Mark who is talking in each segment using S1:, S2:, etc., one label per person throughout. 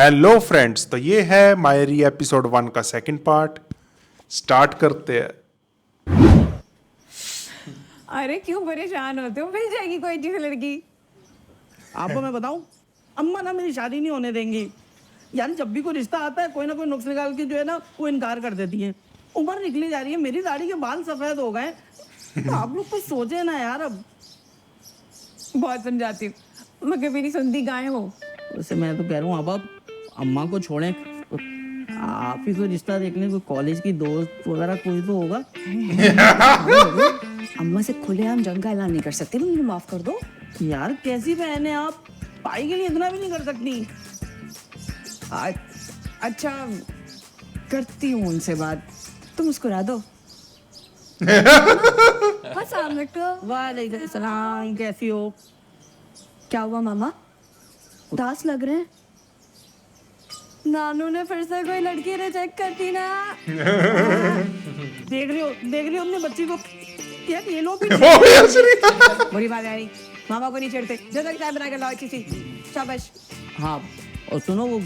S1: Hello friends, तो ये है मायरी एपिसोड 1 का सेकंड पार्ट। स्टार्ट करते हैं।
S2: अरे क्यों परेशान होते हो? मिल जाएगी कोई अच्छी सी लड़की।
S3: आपको मैं बताऊं, अम्मा ना मेरी शादी नहीं होने देंगी। यानी जब भी कोई रिश्ता आता है कोई ना कोई नुक्स निकाल के जो है ना वो इनकार कर देती है। उम्र निकली जा रही है, मेरी दाढ़ी के बाल सफेद हो गए। तो आप लोग कुछ सोचे ना यार। अब
S2: बहुत समझाती हूँ मगर मेरी सुनती गाय हो।
S3: वैसे मैं तो कह रहा हूँ अब अम्मा को छोड़ें, आप ही कोई रिश्ता देख लें, कोई कॉलेज की दोस्त वगैरह कोई तो होगा।
S2: अम्मा से खुलेआम जंग का ऐलान नहीं कर सकते, मुझे माफ कर दो।
S3: यार कैसी बहन है आप, पाई के लिए इतना भी नहीं कर सकती।
S2: अच्छा करती हूँ उनसे बात, तुम मुस्कुरा दो। अस्सलाम वालेकुम।
S3: वालेकुम सलाम, कैसी हो?
S2: क्या हुआ मामा, उदास लग रहे हैं? नानू ने फिर से कोई लड़की रिजेक्ट कर दी ना।
S3: देख रही हो अपने बच्ची को। यार ये लो भी
S2: बुरी बात है नहीं, मामा को नहीं छेड़ते। जल्दी चाय बना के लाओ अच्छी सी, शाबाश।
S3: हाँ, और सुनो वो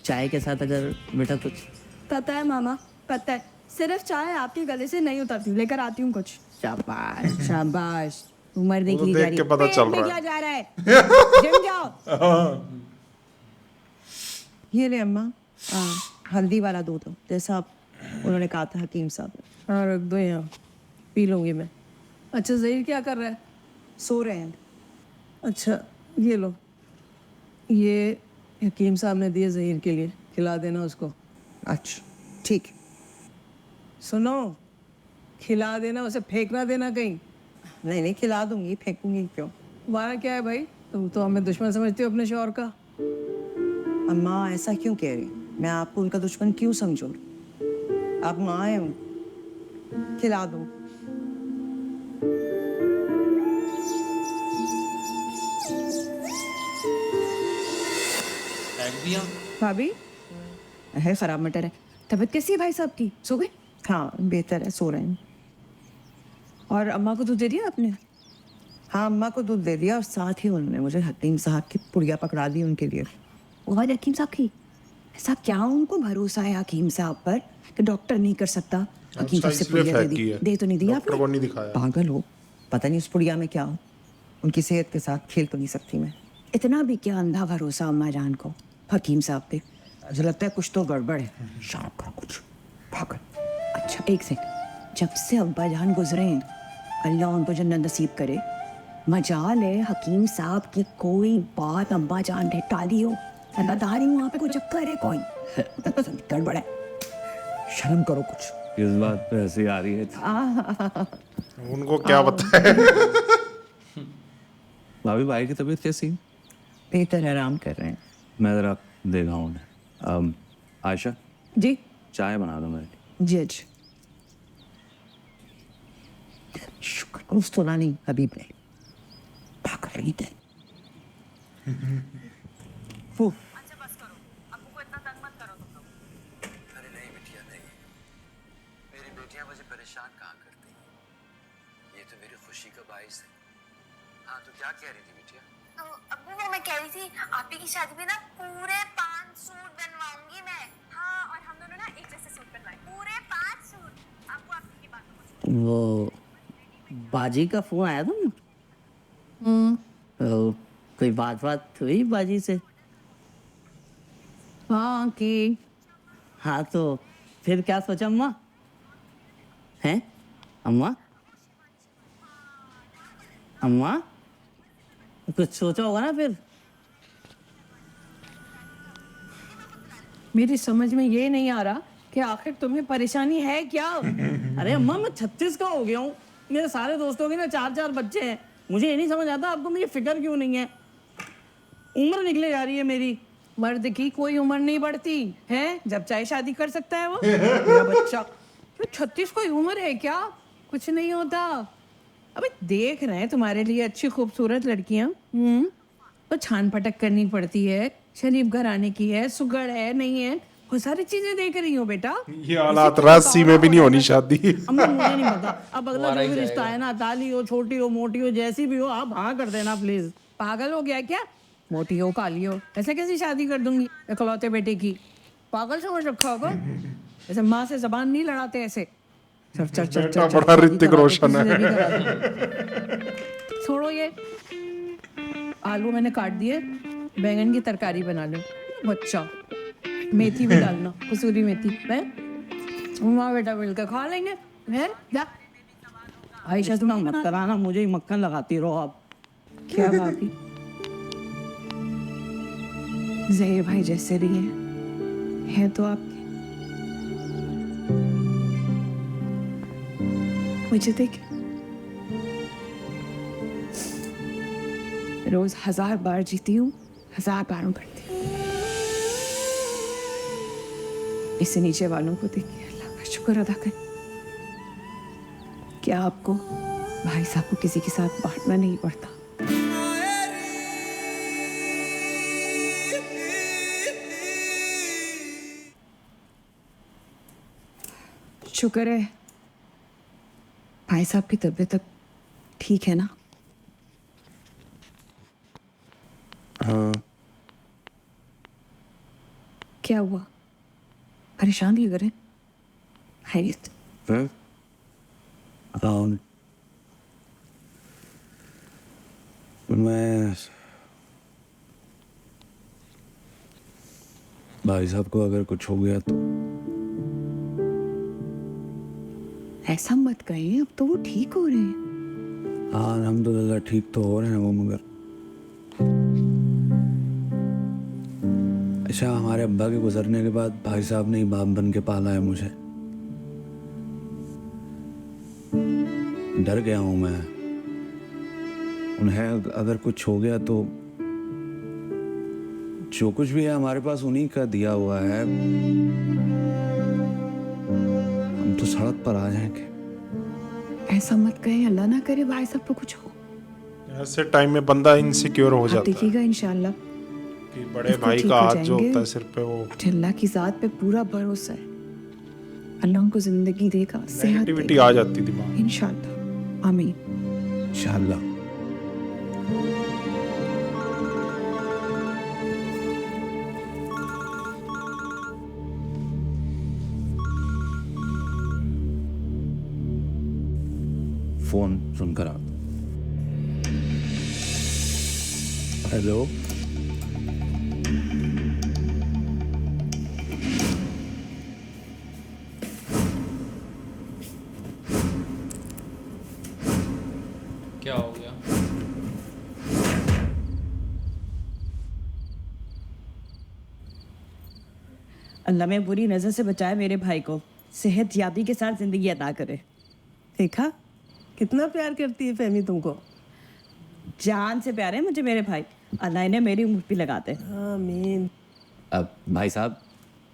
S3: चाय के साथ अगर बेटा कुछ।
S2: पता है मामा, पता है, सिर्फ चाय आपके गले से नहीं उतरती, लेकर आती हूँ कुछ। शाबाश शाबाश। उम्र देख ली जा रही है,
S1: पता चल
S2: पेट में
S1: रहा
S2: क्या जा रहा है? जिम जाओ।
S4: ये ले अम्मा, हल्दी वाला दूध हो जैसा उन्होंने कहा था हकीम साहब ने।
S3: हाँ रख दो यहाँ, पी लूंगी मैं। अच्छा ज़हीर क्या कर रहा है?
S4: सो रहे हैं।
S3: अच्छा ये लो, ये हकीम साहब ने दिए ज़हीर के लिए, खिला देना उसको।
S4: अच्छा ठीक है।
S3: सुनो, खिला देना, उसे फेंक ना देना कहीं।
S4: नहीं नहीं खिला दूंगी, फेंकूंगी क्यों?
S3: तुम्हारा क्या है भाई, तुम तो हमें दुश्मन समझते हो अपने शौहर का।
S4: अम्मा ऐसा क्यों कह रही? मैं आपको उनका दुश्मन क्यों समझूं? आप माँ हैं, खिला दूं।
S2: भाभी
S4: है खराब मटर है।
S2: तबीयत कैसी है भाई साहब की? सो गए?
S4: हाँ बेहतर है, सो रहे हैं।
S2: और अम्मा को दूध दे दिया आपने?
S4: हाँ अम्मा को दूध दे दिया और साथ ही उन्होंने मुझे हकीम साहब की पुड़िया पकड़ा दी उनके लिए।
S2: वो वाले हकीम साहब की, ऐसा क्या उनको भरोसा है हकीम साहब पर कि डॉक्टर नहीं कर सकता? हकीम साहब से पुड़िया दे दी, दे तो नहीं दिया
S1: डॉक्टर को नहीं दिखाया।
S4: पागल हो, पता नहीं उस पुड़िया में क्या हो। उनकी सेहत के साथ खेल तो नहीं सकती मैं।
S2: इतना भी क्या अंधा भरोसा अम्मा जान को हकीम साहब पे?
S4: मुझे लगता है कुछ तो गड़बड़ है। शाम का कुछ पागल।
S2: अच्छा एक सेकंड, जब से अब्बा जान गुजरे हैं, अल्लाह उनको जन्नत नसीब करे, मजाल है हकीम साहब की कोई बात अब्बा जान ने टाली हो। मैं बता रही हूँ वहाँ पे कोई चक्कर है कोई, गड़बड़ है।
S4: शर्म करो कुछ।
S5: किस बात पे हंसी आ रही है?
S1: उनको क्या बताए?
S5: भाभी, भाई की तबीयत कैसी है?
S4: बेहतर आराम कर रहे हैं।
S5: मैं जरा देखा हूँ उन्हें। आयशा,
S4: जी
S5: चाय बना दो मेरे लिए।
S4: जी अच्छा। शुक्र उस तो नहीं हबीब ने पागल रही थे।
S6: अच्छा बस करो, अब्बू को इतना तंग मत करो तुम लोग।
S7: अरे नहीं बिटिया नहीं, मेरी बेटियां मुझे परेशान कहाँ करती, ये तो मेरी खुशी का बाइस है। हाँ तो क्या कह रही थी बिटिया?
S6: अब्बू वो मैं कह रही थी, आपी की शादी में ना पूरे 5 सूट बनवाऊंगी मैं। हाँ और हम दोनों ना एक जैसे सूट बनवाए, पूरे 5 सूट। अब्बू आपकी बात को
S3: वो बाजी का फोन आया था ना? कोई बात हुई बाजी से?
S2: हाँ की
S3: हाँ तो फिर क्या सोचा अम्मा? हैं अम्मा? अम्मा कुछ सोचा होगा ना फिर?
S2: मेरी समझ में ये नहीं आ रहा कि आखिर तुम्हें परेशानी है क्या?
S3: अरे अम्मा मैं 36 का हो गया हूँ, मेरे सारे दोस्तों के ना 4-4 बच्चे हैं। मुझे ये नहीं समझ आता आपको मेरी फिक्र क्यों नहीं है। उम्र निकले जा रही है मेरी।
S2: मर्द की कोई उम्र नहीं बढ़ती है, जब चाहे शादी कर सकता है वो। मेरा बच्चा 36 कोई उम्र है क्या? कुछ नहीं होता। अबे देख रहे हैं तुम्हारे लिए अच्छी खूबसूरत लड़कियां, तो छान पटक करनी पड़ती है, शरीफ घराने की है, सुगड़ है नहीं है, बहुत सारी चीजें देख रही हो बेटा।
S1: ये हालात राजसी में भी नहीं होनी शादी।
S3: अम्मा मुझे नहीं पता, अब अगला जो भी रिश्ता है ना, ताली हो, छोटी हो, मोटी हो, जैसी भी हो, आप हाँ कर देना प्लीज।
S2: पागल हो गया क्या? मोटी हो काली हो, ऐसे कैसी शादी कर दूंगी इकलौते बेटे की? पागल समझ रखा होगा। ऐसे माँ से जबान नहीं लड़ाते ऐसे। चल चल चल
S1: बेटा
S2: चल,
S1: बड़ा
S2: शादी
S1: ऋतिक
S2: करा दो,
S1: रोशन
S2: किसी
S1: है।
S2: से भी करा दो। छोड़ो ये, आलू मैंने काट दिए, बैंगन की तरकारी बना लो। बच्चा, मेथी भी डालना, कसूरी मेथी है। माँ बेटा मिलकर खा लेंगे। है जा।
S3: आयशा तुम मत कराना, मुझे ही मक्खन लगाती रहो आप।
S2: क्या भाभी, जहीर भाई जैसे रही है तो आपके। मुझे देख, रोज 1000 बार जीती हूँ, 1000 बार मरती हूँ। इससे नीचे वालों को देखिए, अल्लाह का शुक्र अदा करें। क्या आपको भाई साहब को किसी के साथ बांटना नहीं पड़ता? शुक्र है भाई साहब की तबीयत अब ठीक है ना?
S5: हाँ।
S2: क्या हुआ, परेशान लग रहे? खैरियत?
S5: फिर बताओ। मैं भाई साहब को अगर कुछ हो गया तो
S2: ऐसा मत कहिए, अब तो वो ठीक हो रहे हैं।
S5: हाँ अल्हम्दुलिल्लाह ठीक तो हो रहे हैं वो, मगर अच्छा हमारे अब्बा के गुजरने के बाद भाई साहब ने ही बाप बन के पाला है मुझे। डर गया हूं मैं, उन्हें अगर कुछ हो गया तो जो कुछ भी है हमारे पास उन्हीं का दिया हुआ है, हम तो सड़क पर आ जाएंगे।
S2: ऐसा मत कहे, अल्लाह ना करे भाई साहब को कुछ हो।
S1: ऐसे टाइम में बंदा इनसिक्योर हो
S2: आप
S1: जाता है
S2: देखिएगा इंशाल्लाह,
S1: कि बड़े
S2: बिल्कुल
S1: भाई
S2: ठीक
S1: का
S2: हो
S1: हाथ जो
S2: जाएंगे।
S1: होता है सिर पे, वो
S2: मुझे अल्लाह की जात पे पूरा भरोसा है। अल्लाह उनको जिंदगी देगा, सेहत
S1: नेगेटिविटी
S2: देगा
S1: आ जाती दिमाग में।
S2: इंशाल्लाह, आमीन।
S5: इंशाअल्लाह। फोन सुनकर आ। हेलो।
S8: क्या हो गया?
S3: अल्लाह में बुरी नजर से बचाए मेरे भाई को, सेहत याबी के साथ जिंदगी अदा करे।
S9: देखा कितना प्यार करती है फहमी तुमको।
S3: जान से प्यारे हैं मुझे मेरे भाई, अल्लाह इन्हें मेरी उम्र भी लगाते।
S9: आमीन।
S5: अब भाई साहब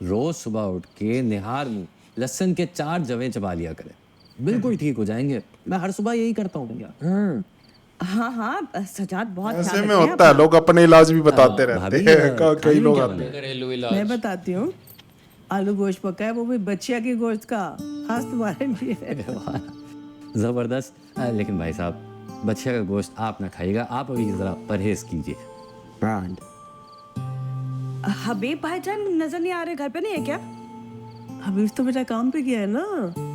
S5: रोज सुबह उठ के निहार मुंह लहसुन के 4 जवें चबा लिया करें, बिल्कुल ठीक हो जाएंगे। मैं हर सुबह यही करता हूँ भैया।
S3: हाँ हाँ सजाद बहुत
S1: ऐसे
S3: ख्याल
S1: में
S3: रखते हैं
S1: होता है, लोग अपने इलाज भी बताते रहते
S5: भाभी,
S1: हैं। कई
S5: खाने में
S1: लोग
S5: क्या
S1: आते हैं।
S8: घरेलू
S9: मैं
S8: इलाज।
S9: बताती हूँ, आलू गोश्त पका है, वो भी बच्चिया की गोश्त का, खास तुम्हारे लिए।
S5: जबरदस्त। लेकिन भाई साहब बच्चे का गोश्त आप ना खाइएगा, आप अभी जरा परहेज कीजिए। ब्रांड
S3: हबीब भाईजान नजर नहीं आ रहे, घर पे नहीं है क्या?
S9: हबीब तो बेटा काम पे गया है ना,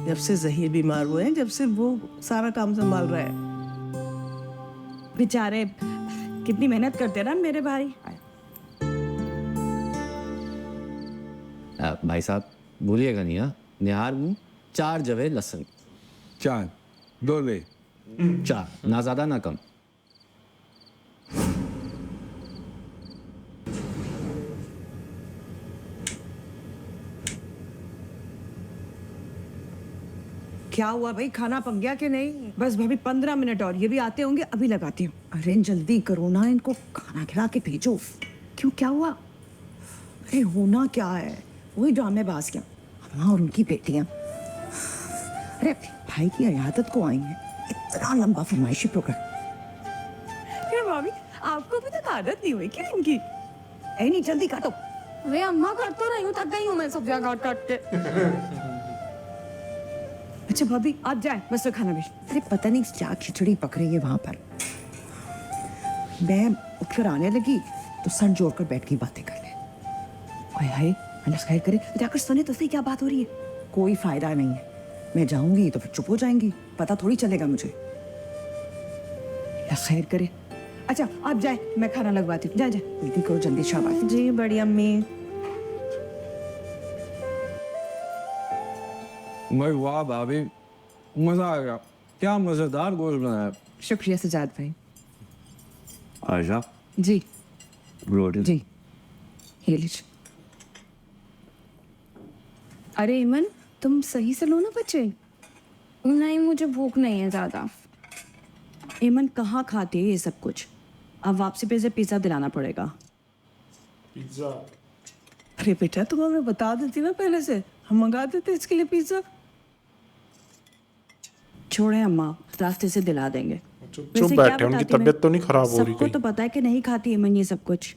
S9: जब से जहीर बीमार हुए हैं, जब से वो सारा काम संभाल रहा है।
S3: बेचारे कितनी मेहनत करते हैं ना मेरे भाई।
S5: भाई साहब भूलिएगा नहीं, हाँ निहार मुंह 4 जवे लहसुन।
S10: 4 2 ले।
S5: 4 ना ज्यादा ना कम।
S4: क्या हुआ भाई, खाना पक गया कि नहीं? बस भाभी 15 मिनट और, ये भी आते होंगे, अभी लगाती हूँ। अरे जल्दी करो ना, इनको खाना खिला के भेजो। क्यों, क्या हुआ? अरे होना क्या है, वही ड्रामेबाज क्या, अम्मा और उनकी बेटियां। अरे अपने भाई की अयादत को आई हैं, इतना लंबा फरमाइशी प्रोग्राम।
S3: ये भाभी आपको अभी तक आदत नहीं हुई क्या इनकी?
S4: ऐ नहीं, जल्दी काटो।
S2: अरे अम्मा कर तो रही हूँ, थक गई हूँ मैं सब्जियां काट काट के।
S4: अच्छा भाभी आप जाए, बस तो खाना भेज। अरे पता नहीं क्या खिचड़ी पक रही है वहां पर। मैं उठकर आने लगी, तो सर जोड़कर बैठ के बातें कर ले। ओए हाय, अल्लाह खैर करे, जाकर सुने तो सही क्या बात हो रही है। कोई फायदा नहीं है, मैं जाऊंगी तो फिर चुप हो जाएंगी, पता थोड़ी चलेगा मुझे। अल्लाह खैर करे। अच्छा आप जाए, मैं खाना लगवाती हूँ। जा जा जल्दी करो, जल्दी, शाबाश।
S2: जी बड़ी अम्मी।
S10: भाई वाह भाभी, मजा आ गया। क्या मजेदार गोश्त बनाया।
S4: शुक्रिया सजाद भाई।
S5: आयशा
S4: जी
S5: रोटी
S4: जी, ये लीजिए।
S2: अरे इमन, तुम सही से लो ना बच्चे। नहीं मुझे भूख नहीं है ज्यादा।
S4: एमन कहाँ खाते हैं ये सब कुछ? अब वापसी पे से पिज्जा दिलाना पड़ेगा।
S1: पिज्जा
S9: अरे बेटा तुम हमें बता देती ना पहले से, हम मंगा देते इसके लिए पिज्जा।
S4: छोड़े अम्मा, रास्ते से दिला देंगे।
S1: चुप
S4: वैसे
S1: बैठे,
S4: क्या
S1: उनकी
S4: बताती
S1: तबीयत
S4: मैं?
S1: तो नहीं खराब हो रही
S4: सबको
S1: कहीं?
S4: तो पता है कि नहीं खाती एमन ये सब कुछ।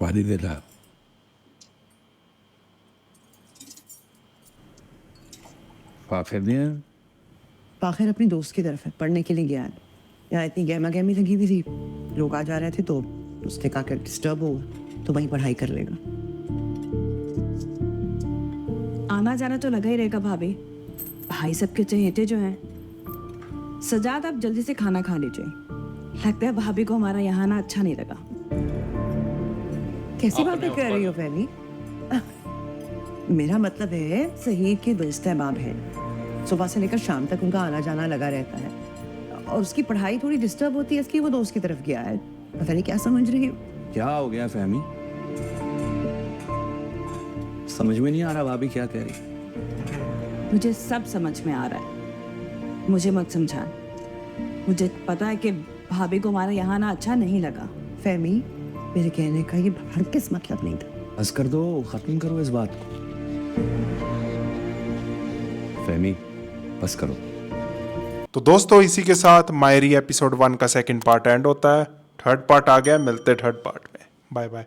S10: पानी दे ला। फिर नहीं है?
S4: आखिर अपनी दोस्त की तरफ है, पढ़ने के लिए गया है। यहाँ इतनी गहमा गहमी लगी हुई थी, लोग आ जा रहे थे तो उसने कहा कि डिस्टर्ब हो तो वहीं पढ़ाई कर लेगा। आना जाना तो लगा ही रहेगा भाभी, भाई सबके चहेते जो हैं। सजाद आप जल्दी से खाना खा लीजिए, लगता है भाभी को हमारा यहाँ ना अच्छा नहीं लगा। कैसी
S8: अपने
S4: बातें कर
S8: ऊपर।
S4: रही हो फैमी? मेरा मतलब है सही के दोस्त अहबाब है, सुबह से लेकर शाम तक उनका आना जाना लगा रहता है, और उसकी पढ़ाई थोड़ी डिस्टर्ब होती है इसकी वो दोस्त की तरफ गया है। पता नहीं क्या समझ रही है।
S5: क्या हो गया फहमी? समझ में नहीं आ रहा भाभी क्या कह रही।
S4: मुझे सब समझ में आ रहा है, मुझे मत समझा। मुझे पता है कि भाभी को हमारा यहाँ ना अच्छा नहीं लगा। फहमी, मेरे कहने का ये हरगिज़ मतलब नहीं था।
S5: बस कर दो, खत्म करो इस बात को। फहमी बस करो।
S1: तो दोस्तों इसी के साथ मायरी एपिसोड 1 का सेकंड पार्ट एंड होता है। थर्ड पार्ट आ गया, मिलते थर्ड पार्ट में। Bye bye.